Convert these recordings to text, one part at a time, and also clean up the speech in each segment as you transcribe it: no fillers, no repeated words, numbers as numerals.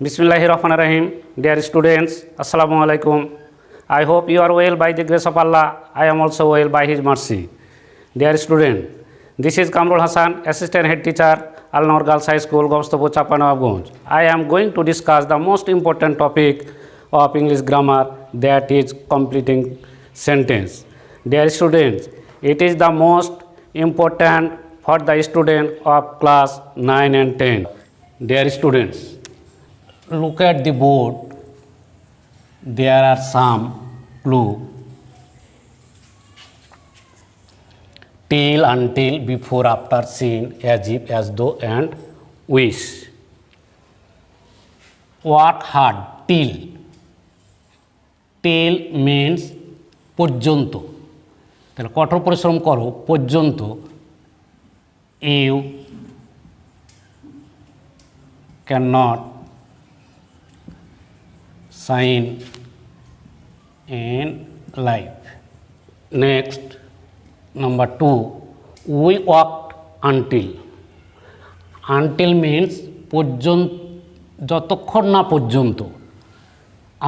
Bismillahirrahmanirrahim. Dear students, Assalamu alaikum. I hope you are well by the grace of Allah. I am also well by His mercy. Dear student, this is Kamrul Hassan, Assistant Head Teacher, Al Noor Girls High School, Gomstopur, Chapanawabganj. I am going to discuss the most important topic of English grammar, that is completing sentence. Dear students, it is the most important for the student of class 9 and 10. Dear students, look at the board. There are some clues: till, until, before, after, seen, as if, as though, and wish. Work hard. Till. Till means পর্যন্ত। তাহলে কঠোর পরিশ্রম করো পর্যন্ত। You cannot shine in life. Next, number 2, we walked until. Until means পর্যন্ত, যতক্ষণ না পর্যন্ত,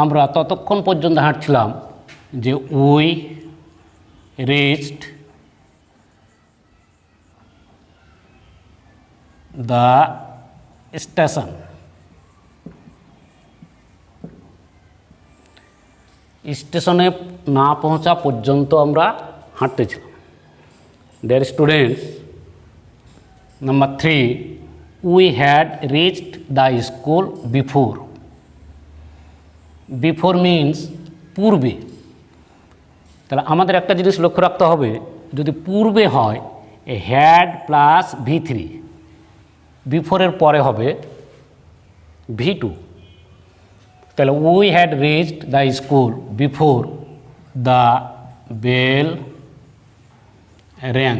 আমরা ততক্ষণ পর্যন্ত হাঁটছিলাম যে we reached the station. স্টেশনে না পৌঁছা পর্যন্ত আমরা হাঁটতেছিলাম। Dear students, number 3, we had reached the school before. Before means পূর্বে। তাহলে আমাদের একটা জিনিস লক্ষ্য রাখতে হবে, যদি পূর্বে হয় হ্যাড প্লাস V3, বিফোরের পরে হবে V2। তাহলে we had reached the school before the bell rang.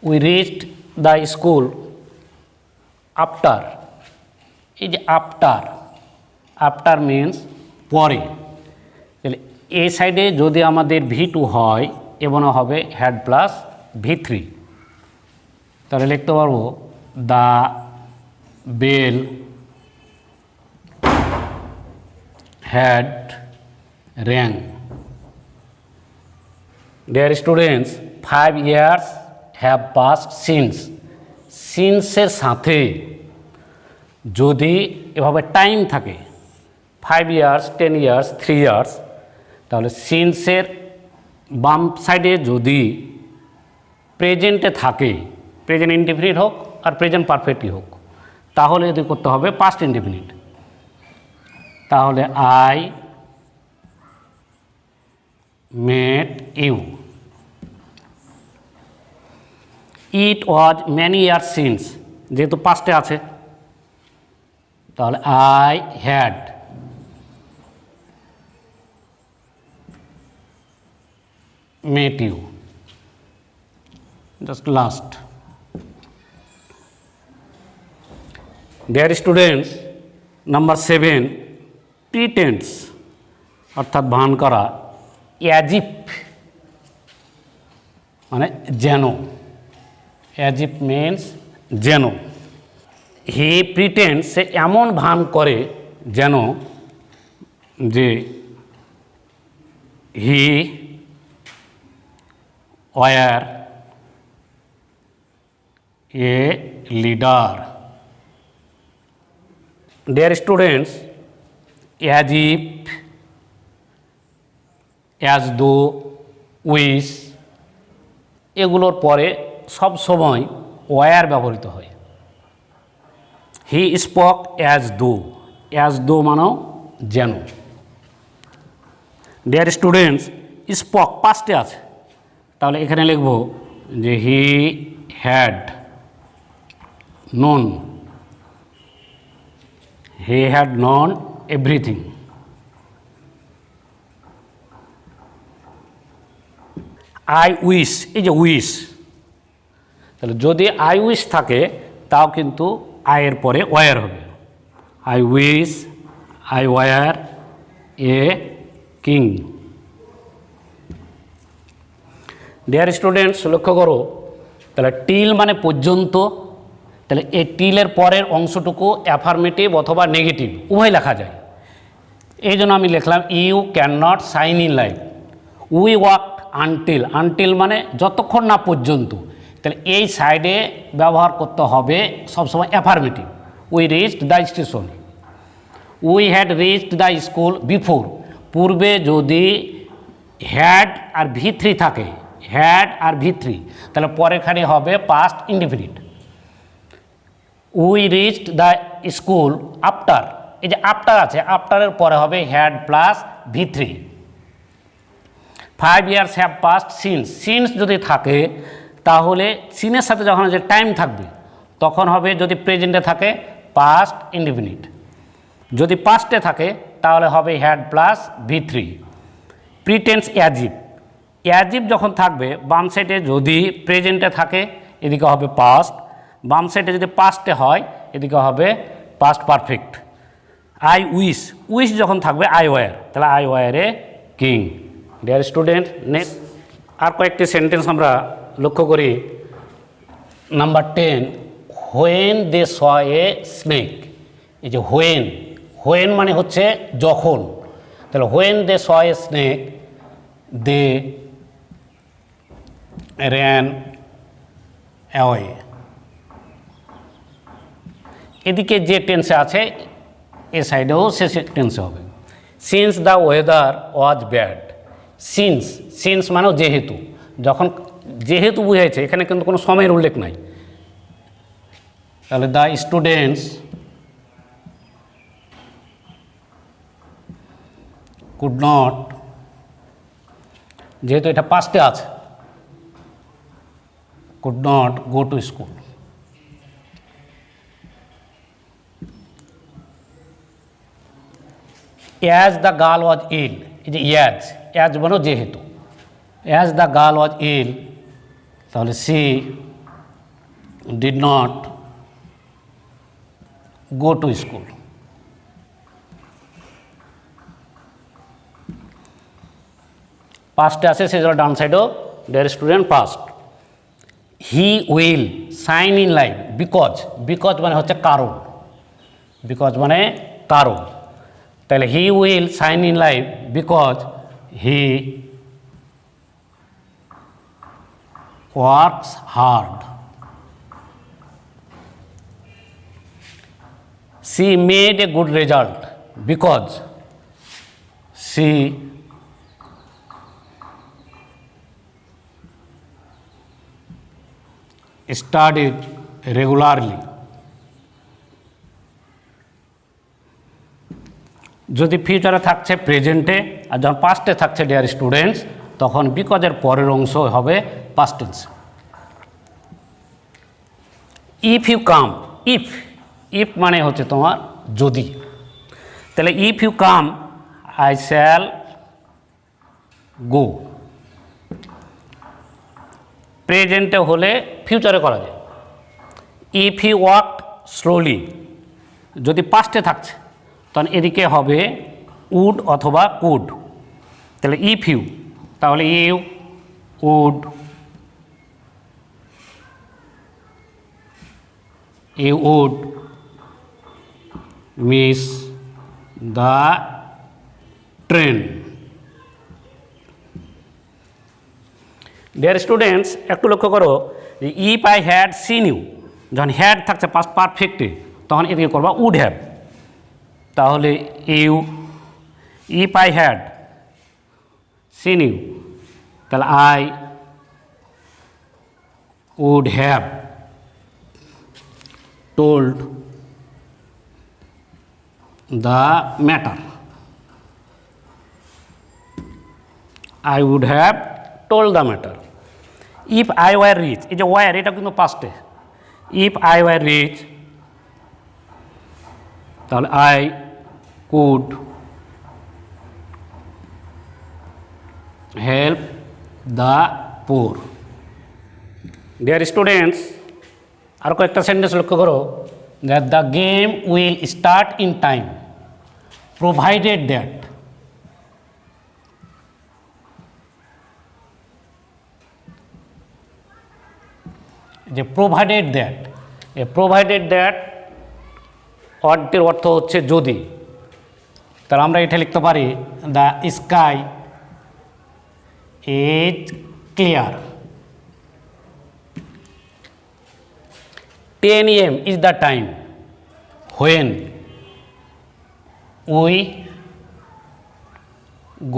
We reached the school after. এই যে আফটার, আফটার মিন্স পরে। তাহলে এই সাইডে যদি আমাদের V2 হয় এবং হবে হ্যাড প্লাস V3, তাহলে লিখতে পারবো the bell had rang. Dear students, 5 years have passed since. Since এর সাথে যদি এভাবে টাইম থাকে 5 years, 10 years, 3 years, তাহলে since এর বাম সাইডে যদি প্রেজেন্টে থাকে, প্রেজেন্ট ইনডিফিনিট হোক আর প্রেজেন্ট পারফেক্টই হোক, তাহলে যদি করতে হবে পাস্ট ইনডিফিনিট। তাহলে I met you. It was many years since, যেহেতু পাস্টে আছে, তাহলে I had met you. Just last. Dear students, number 7, pretence অর্থাৎ ভান করা। অ্যাজিপ মানে যেন। অ্যাজিপ মিন্স যেন। হি প্রিটেন্স, সে এমন ভান করে যেন যে হি war a leader. Dear students, as if, as though, wish এগুলোর পরে সব সময় ওয়ার ব্যবহৃত হয়। He spoke as though. As though মানেও যেন। ডিয়ার স্টুডেন্টস, স্পোক পাস্টে আছে, তাহলে এখানে লিখব যে he had known. He had known everything. I wish, এই যে উইশ, তাহলে যদি আই উইশ থাকে তাও কিন্তু আয়ের পরে ওয়ার হবে। I wish, I were a king. Dear students, লক্ষ্য করো, তাহলে টিল মানে পর্যন্ত, তাহলে এই টিলের পরের অংশটুকু অ্যাফার্মেটিভ অথবা নেগেটিভ উভয় লেখা যায়। এই জন্য আমি লিখলাম you can not sign in life. We worked until, until মানে যতক্ষণ না পর্যন্ত, তাহলে এই সাইডে ব্যবহার করতে হবে সবসময় affirmative. We reached the station, we had reached the school before. পূর্বে যদি হ্যাড আর V3 থাকে, হ্যাড আর V3, তাহলে পরেখানে হবে past indefinite. We reached the school after, এই যে আফটার আছে, আফটারের পরে হবে had plus V3। 5 years have passed since, since যদি থাকে তাহলে সিনের সাথে যখন যে টাইম থাকবে তখন হবে, যদি প্রেজেন্টে থাকে পাস্ট ইনডিফিনিট, যদি পাস্টে থাকে তাহলে হবে হ্যাড প্লাস V3। প্রিটেন্স অ্যাজিভ, অ্যাজিভ যখন থাকবে বাম সাইডে যদি প্রেজেন্টে থাকে এদিকে হবে পাস্ট, বাম সাইডে যদি পাস্টে হয় এদিকে হবে past perfect. I wish, wish যখন থাকবে আই ওয়ার, তাহলে I were a king. Dear student, next আর কয়েকটি সেন্টেন্স আমরা লক্ষ্য করি। Number 10, when they saw a snake. এই যে হোয়েন, হোয়েন মানে হচ্ছে যখন, তাহলে when they saw a snake they ran away. এদিকে যে টেন্সে আছে এ সাইডেও সে টেন্সে হবে। Since the weather was bad, since, since মানেও যেহেতু, যখন যেহেতু বুঝাইছে, এখানে কিন্তু কোনো সময়ের উল্লেখ নাই। তাহলে দ্য স্টুডেন্টস কুড নট, যেহেতু এটা পাস্টে আছে, could not go to school. As the girl was ill, এই যে অ্যাজ, অ্যাজ মানে যেহেতু, as the girl was ill, তাহলে she did not go to school. পাস্টে আছে সেজন্য ডান সাইডও dear student past. He will shine in life, because, because মানে হচ্ছে কারণ, বিকজ মানে কারণ, তাহলে he will shine in life because he works hard. She made a good result because she studied regularly. যদি ফিউচারে থাকছে প্রেজেন্টে আর যখন পাস্টে থাকছে ডিয়ার স্টুডেন্টস, তখন বিকজের পরের অংশ হবে past tense. If you come, if, if মানে হচ্ছে তোমার যদি, তাহলে if you come I shall go. প্রেজেন্টে হলে ফিউচারে করা যায়। ইফ হি ওয়াকড স্লোলি, যদি পাস্টে থাকছে তখন এদিকে হবে উড অথবা কুড, তাহলে ইফ ইউ, তাহলে you would, you would miss the train. Dear students, একটু লক্ষ্য করো যে if I had seen you, যখন হ্যাড থাকছে পাস্ট পারফেক্টে তখন এদিকে করবা উড হ্যাভ, তাহলে you, if I had seen you, তাহলে I would have told the matter, I would have told the matter. If I were rich, এই যে were এটা কিন্তু পাস্টে, if I were rich তাহলে I could help the poor. Dear students, আর কয়েকটা sentence লক্ষ্য করো। That the game will start in time provided that, যে provided that provided that ওয়ার্ডটির অর্থ হচ্ছে যদি, তাহলে আমরা এটা লিখতে পারি the sky is clear. 10 AM is the time when we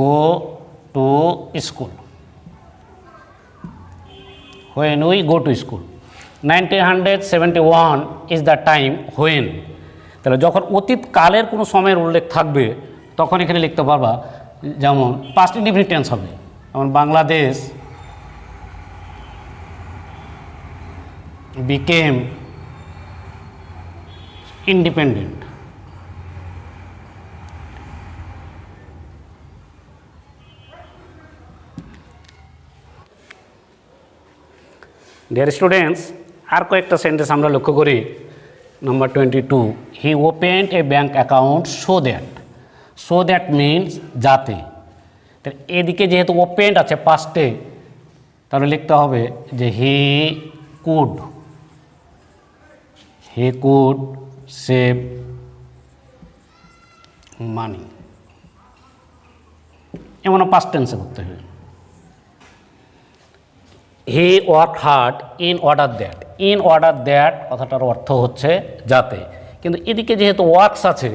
go to school. When we go to school. 1971 is the time when, তাহলে যখন অতীতকালের কোনো সময়ের উল্লেখ থাকবে তখন এখানে লিখতে পারবা, যেমন পাস্ট ইনডিফিনিট টেন্স হবে, যেমন Bangladesh became independent. Dear students, আর কয়েকটা সেন্টেন্স আমরা লক্ষ্য করি। Number 22, he opened A bank account so that means যাতে। তাহলে এদিকে যেহেতু ওপেন্ড আছে পাস্টে, তাহলে লিখতে হবে যে হি কুড সেভ মানি, এমনও পাস্ট টেন্সে করতে হবে। He work hard in order that কথাটার অর্থ হচ্ছে যাতে, কিন্তু এদিকে যেহেতু ওয়ার্কস আছে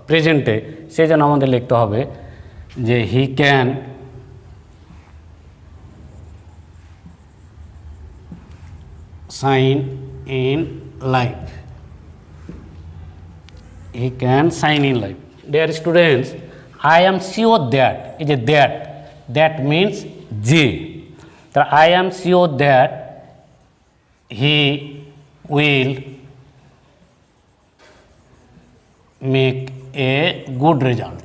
প্রেজেন্টে, সেই জন্য আমাদের লিখতে হবে যে he can sign in life. He can sign in life. Dear students, I am sure that is a that means J. So I am sure that he will make a good result.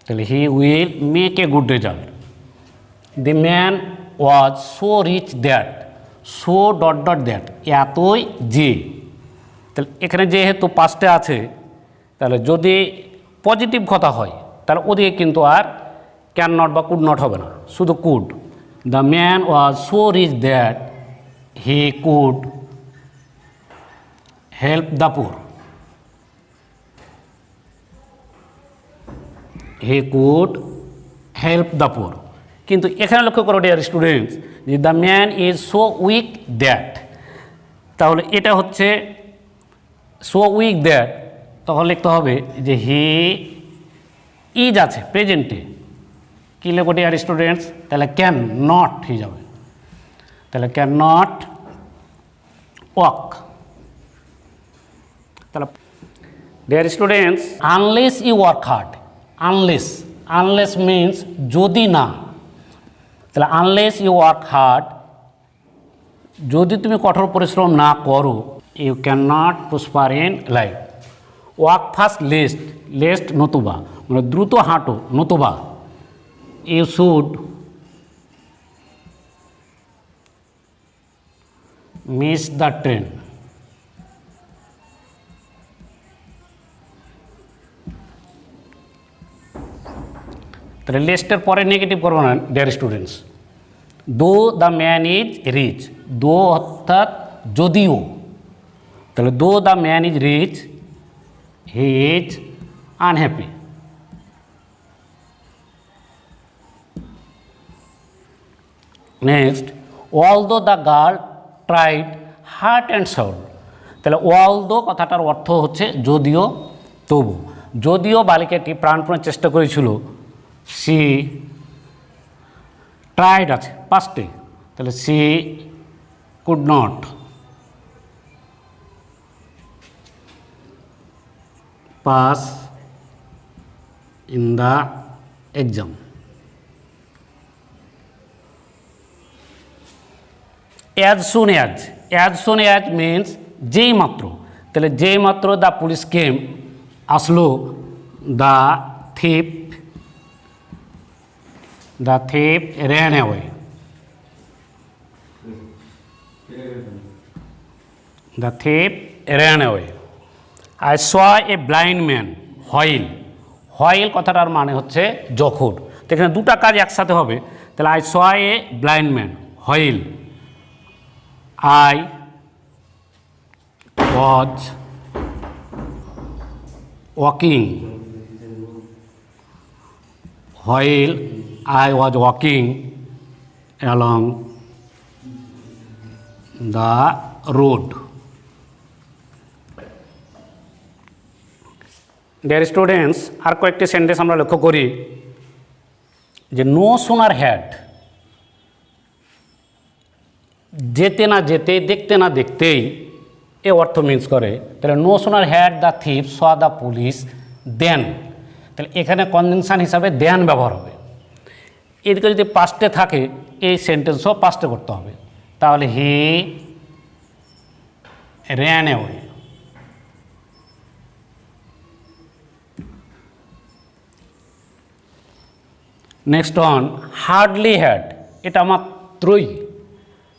So he will make a good result. The man was so rich that so that এতই যে, তাহলে এখানে যেহেতু পাস্টে আছে, তাহলে যদি positive কথা হয় তাহলে ওদিকে কিন্তু আর ক্যান নট বা কুড নট হবে না, শুধু could. The man was so rich that he could help the poor. He could help the পুর, কিন্তু এখানে লক্ষ্য করো ডিয়ার স্টুডেন্টস যে the man is so weak that, তাহলে এটা হচ্ছে সো উইক দ্যাট, তখন লিখতে হবে যে হি ইজ আছে প্রেজেন্টে, কী লেখো ডিয়ার স্টুডেন্টস, তাহলে ক্যান নট হয়ে যাবে, তাহলে ক্যান নট ওয়াক। তাহলে dear students, unless you work hard, unless means যদি না, তাহলে আনলেস ইউ ওয়ার্ক হার্ড, যদি তুমি কঠোর পরিশ্রম না করো, you can not prosper in life. Walk fast lest নতুবা, মানে দ্রুত হাঁটো নতুবা, you should miss the train. তাহলে লেস্টের পরে নেগেটিভ করবো না dear students. Though the man is rich, though অর্থাৎ যদিও, তাহলে though the man is rich he is unhappy. Next, although the girl tried heart and soul, তাহলে অলদো কথাটার অর্থ হচ্ছে যদিও তবু, যদিও বালিকাটি প্রাণপণে চেষ্টা করেছিল, সি ট্রাইড আছে পাস্টে, তাহলে C could not pass in the exam. As soon as means যেই মাত্র, তাহলে যেই মাত্র দ্য পুলিশ কেম আসলো, the thief ran away. The thief ran away. I saw a blind man while কথাটার মানে হচ্ছে যখন, তো এখানে দুটা কাজ একসাথে হবে, তাহলে I saw a blind man while I was walking, while I was walking along the road. Dear students, আর কয়েকটি সেন্টেন্স আমরা লক্ষ্য করি যে নো সোনার হ্যাড, যেতে না যেতে, দেখতে না দেখতেই এ অর্থ মিন্স করে। তাহলে no sooner had the thief saw the police then, তাহলে এখানে কনজাংশন হিসাবে দেন ব্যবহার হবে। এদিকে যদি পাস্টে থাকে এই সেন্টেন্সও পাস্টে করতে হবে, তাহলে he ran away. Next on hardly had, এটা মাত্রই,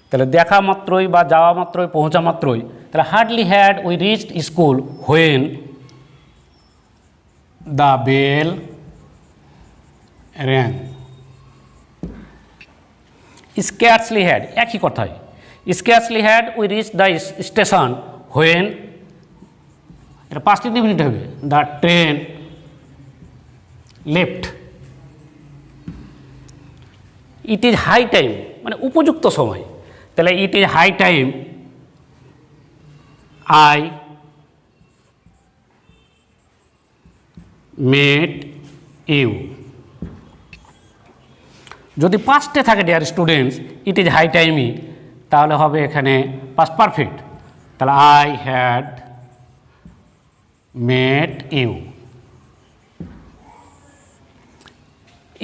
তাহলে দেখা মাত্রই বা যাওয়া মাত্রই, পৌঁছা মাত্রই, তাহলে hardly had we reached school when the bell rang. Scarcely had, একই কথাই, scarcely had we reach the station when, এটা 5 মিনিট হবে, the train left. It is high time, মানে উপযুক্ত সময়, তাহলে it is high time I met you. যদি পাস্টে থাকে dear students it is high টাইমই, তাহলে হবে এখানে পাস্ট পারফেক্ট, তাহলে I had met you.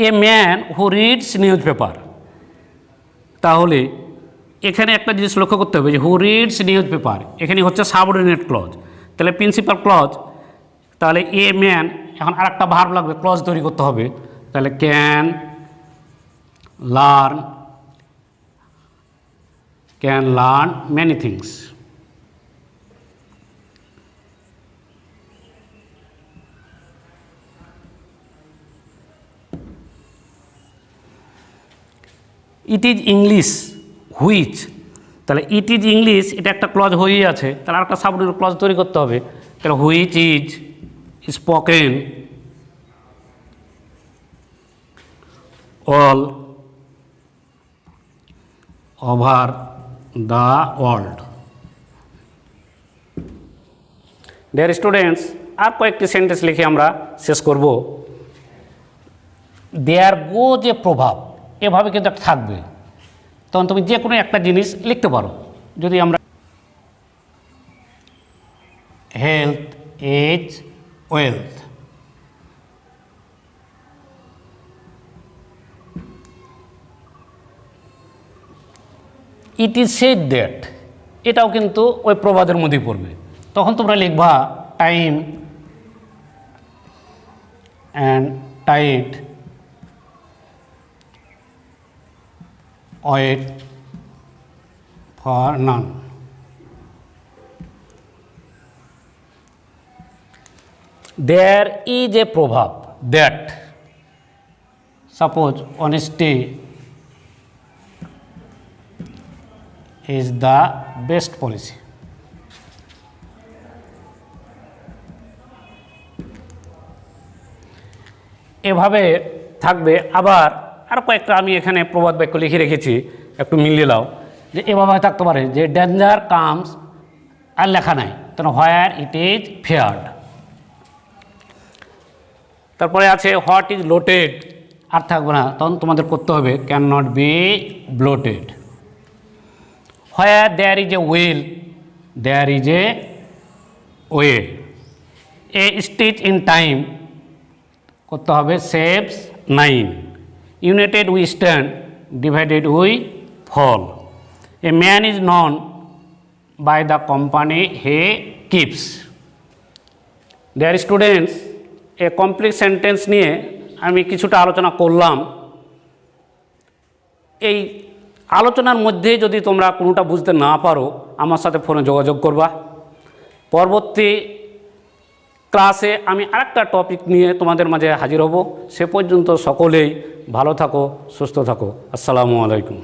A man who reads news paper, তাহলে এখানে একটা জিনিস লক্ষ্য করতে হবে যে হু রিডস নিউজ পেপার, এখানে হচ্ছে সাবঅর্ডিনেট ক্লজ, তাহলে প্রিন্সিপাল ক্লজ, তাহলে এ ম্যান, এখন আর একটা ভার্ব লাগবে, ক্লজ তৈরি করতে হবে, তাহলে can learn many things. It is English which, তাহলে ইট ইজ ইংলিশ, এটা একটা ক্লজ হয়েই আছে, তাহলে আর একটা সাবঅর্ডিনেট ক্লজ তৈরি করতে হবে, তাহলে which is spoken all over the world. Dear students, আর কয়েকটি সেন্টেন্স লিখে আমরা শেষ করব। দেয়ার গো যে প্রভাব, এভাবে কিন্তু একটা থাকবে, তখন তুমি যে কোনো একটা জিনিস লিখতে পারো। যদি আমরা health is wealth, it is said that, এটাও কিন্তু ওই প্রবাদের মধ্যেই পড়বে, তখন তোমরা লিখবা time and tide wait for none. There is a proverb that, suppose honesty is the best policy. এভাবে থাকবে। আবার আর কয়েকটা আমি এখানে প্রবাদ বাক্য লিখে রেখেছি, একটু মিলিয়ে নাও, যে এভাবে থাকতে পারে যে ডেঞ্জার কামস, আর লেখা নাই, তখন হোয়ার ইট ইজ ফেয়ার্ড। তারপরে আছে হোয়াট ইজ লোটেড, আর থাকবে না, তখন তোমাদের করতে হবে can not be bloated. Where there is a will, there is a way. A stitch in time করতে হবে saves 9। United we stand, divided we fall. A man is known by the company he keeps. Dear students, a complete sentence নিয়ে আমি কিছুটা আলোচনা করলাম। এই আলোচনার মধ্যে যদি তোমরা কোনোটা বুঝতে না পারো আমার সাথে ফোনে যোগাযোগ করবা। পরবর্তী ক্লাসে আমি আরেকটা টপিক নিয়ে তোমাদের মাঝে হাজির হব। সে পর্যন্ত সকলেই ভালো থাকো, সুস্থ থাকো। আসসালামু আলাইকুম।